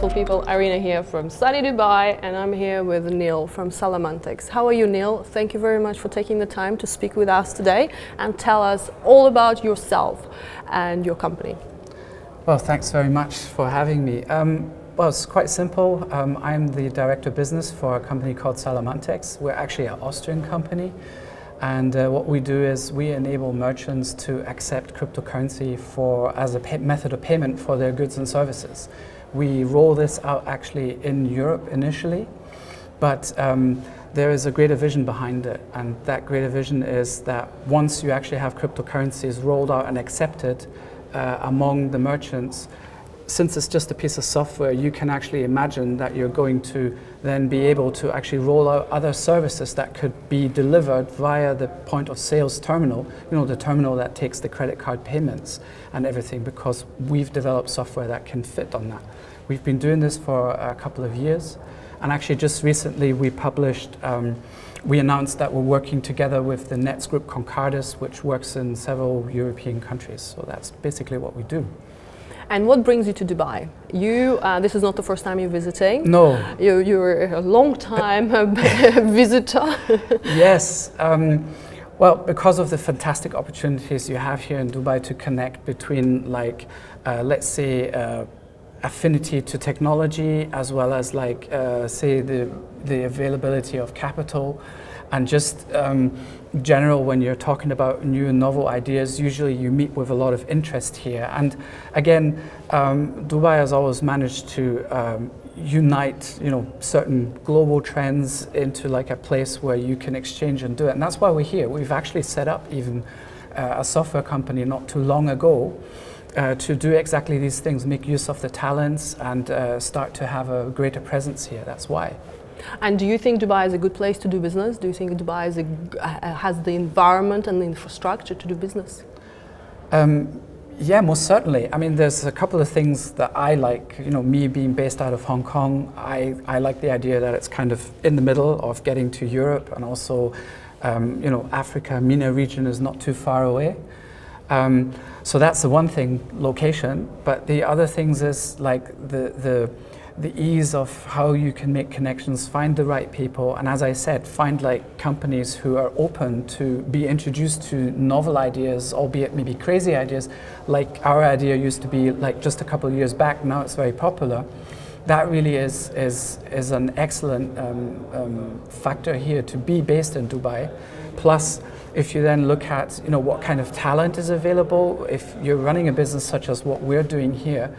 beautiful people. Irina here from sunny Dubai, and I'm here with Niall from Salamantex. How are you, Niall? Thank you very much for taking the time to speak with us today and tell us all about yourself and your company. Well, thanks very much for having me. Well, it's quite simple. I'm the director of business for a company called Salamantex. We're actually an Austrian company. And what we do is we enable merchants to accept cryptocurrency as a method of payment for their goods and services. We roll this out actually in Europe initially, but there is a greater vision behind it. And that greater vision is that once you actually have cryptocurrencies rolled out and accepted among the merchants, since it's just a piece of software, you can actually imagine that you're going to then be able to actually roll out other services that could be delivered via the point of sales terminal, the terminal that takes the credit card payments and everything, because we've developed software that can fit on that. We've been doing this for a couple of years, and actually just recently we announced that we're working together with the Nets Group Concardis, which works in several European countries. So that's basically what we do. And what brings you to Dubai? This is not the first time you're visiting. No. You're a long time visitor. Yes. Well, because of the fantastic opportunities you have here in Dubai to connect between, let's say, affinity to technology, as well as, say, the availability of capital, and just general, when you're talking about new and novel ideas, usually you meet with a lot of interest here. And again, Dubai has always managed to unite, certain global trends into a place where you can exchange and do it. And that's why we're here. We've actually set up even a software company not too long ago to do exactly these things, make use of the talents and start to have a greater presence here. That's why. And do you think Dubai is a good place to do business? Do you think Dubai has the environment and the infrastructure to do business? Yeah, most certainly. I mean, there's a couple of things that I like. Me being based out of Hong Kong, I like the idea that it's kind of in the middle of getting to Europe, and also, Africa, MENA region is not too far away. So that's the one thing, location. But the other things is the ease of how you can make connections, find the right people, and as I said, find companies who are open to be introduced to novel ideas, albeit maybe crazy ideas, like our idea used to be just a couple of years back. Now it's very popular. That really is an excellent factor here to be based in Dubai. Plus, if you then look at what kind of talent is available, if you're running a business such as what we're doing here,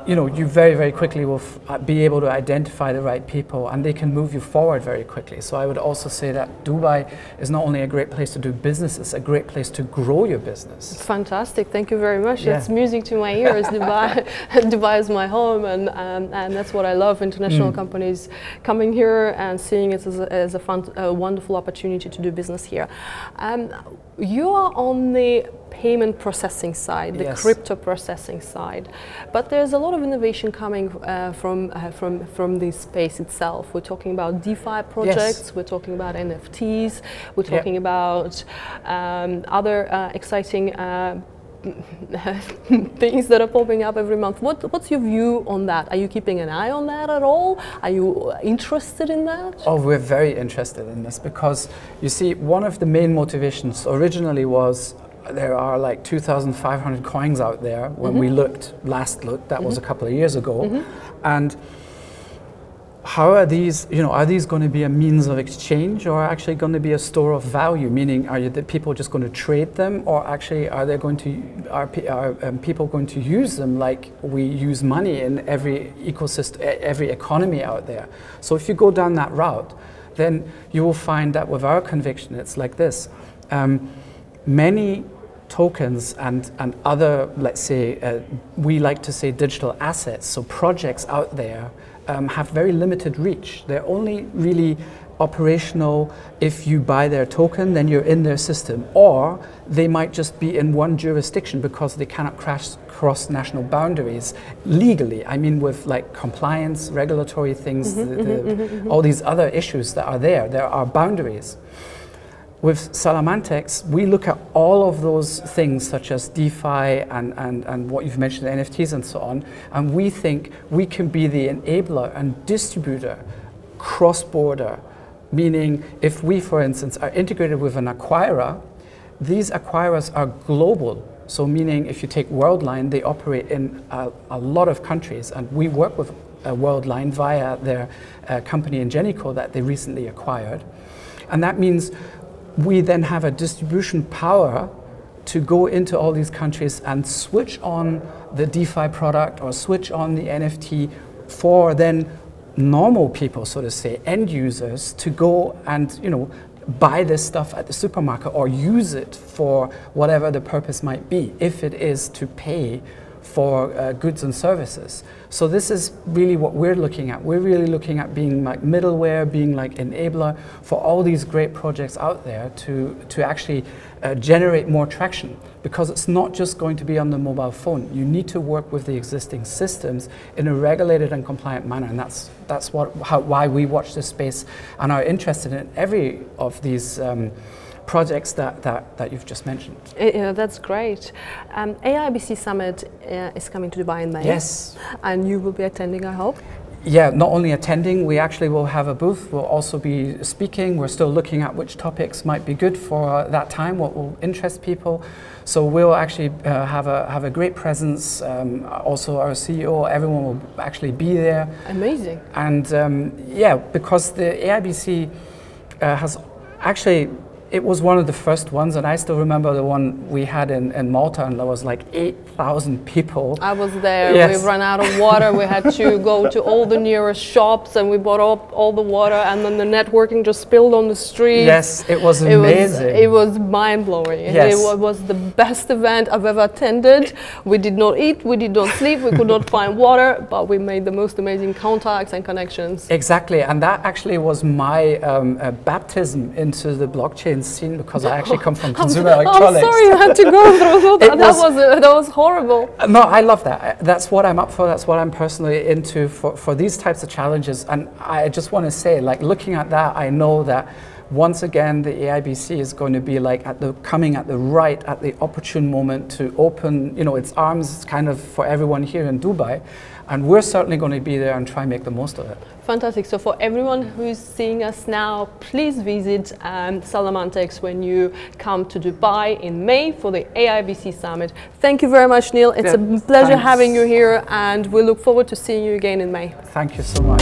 you very, very quickly will be able to identify the right people, and they can move you forward very quickly. So I would also say that Dubai is not only a great place to do business, it's a great place to grow your business. Fantastic, thank you very much. Yeah. It's music to my ears. Dubai is my home, and that's what I love, international companies coming here and seeing it as a wonderful opportunity to do business here. You are on the payment processing side, the Yes. crypto processing side, but there's a lot of innovation coming from the space itself. We're talking about DeFi projects, Yes. we're talking about NFTs, we're talking about other exciting things that are popping up every month. What's your view on that? Are you keeping an eye on that at all? Are you interested in that? Oh, we're very interested in this, because you see, one of the main motivations originally was there are 2,500 coins out there when we last looked, that was a couple of years ago. And how are these, are these going to be a means of exchange, or actually going to be a store of value? Meaning, are the people just going to trade them, or actually are people going to use them like we use money in every ecosystem, every economy out there? So if you go down that route, then you will find that with our conviction, it's like this. Many tokens and other, let's say, we like to say digital assets, so projects out there, have very limited reach. They're only really operational if you buy their token, then you're in their system, or they might just be in one jurisdiction because they cannot cross national boundaries legally. I mean, with compliance, regulatory things, all these other issues that are there are boundaries. with Salamantex, we look at all of those things such as DeFi and what you've mentioned, NFTs and so on, and we think we can be the enabler and distributor cross-border, meaning if we, for instance, are integrated with an acquirer, these acquirers are global. So meaning if you take Worldline, they operate in a lot of countries, and we work with Worldline via their company Ingenico that they recently acquired. And that means we then have a distribution power to go into all these countries and switch on the DeFi product or switch on the NFT for then normal people, so to say, end users, to go and, you know, buy this stuff at the supermarket or use it for whatever the purpose might be, if it is to pay for goods and services. So this is really what we're looking at. We're really looking at being like middleware, being like enabler for all these great projects out there to actually generate more traction, because it's not just going to be on the mobile phone. You need to work with the existing systems in a regulated and compliant manner, and that's why we watch this space and are interested in every of these projects that you've just mentioned. Yeah, that's great. AIBC Summit is coming to Dubai in May. Yes. And you will be attending, I hope? Yeah, not only attending, we actually will have a booth. We'll also be speaking. We're still looking at which topics might be good for that time, what will interest people. So we'll actually have a great presence. Also our CEO, everyone will actually be there. Amazing. And yeah, because the AIBC has actually, it was one of the first ones, and I still remember the one we had in Malta, and there was like 8,000 people. I was there. Yes. We ran out of water. We had to go to all the nearest shops, and we bought up all the water, and then the networking just spilled on the street. Yes, it was amazing. It was mind-blowing. Yes. It was the best event I've ever attended. We did not eat, we did not sleep, we could not find water, but we made the most amazing contacts and connections. Exactly, and that actually was my baptism into the blockchain scene, because I actually come from consumer electronics. I'm sorry you had to go through that. That was horrible. No, I love that. That's what I'm up for. That's what I'm personally into for these types of challenges. And I just want to say, like, looking at that, I know that once again the AIBC is going to be like coming at the opportune moment to open, you know, its arms kind of for everyone here in Dubai. And we're certainly going to be there and try and make the most of it. Fantastic. So for everyone who's seeing us now, please visit Salamantex when you come to Dubai in May for the AIBC Summit. Thank you very much, Niall. It's a pleasure having you here, and we look forward to seeing you again in May. Thank you so much.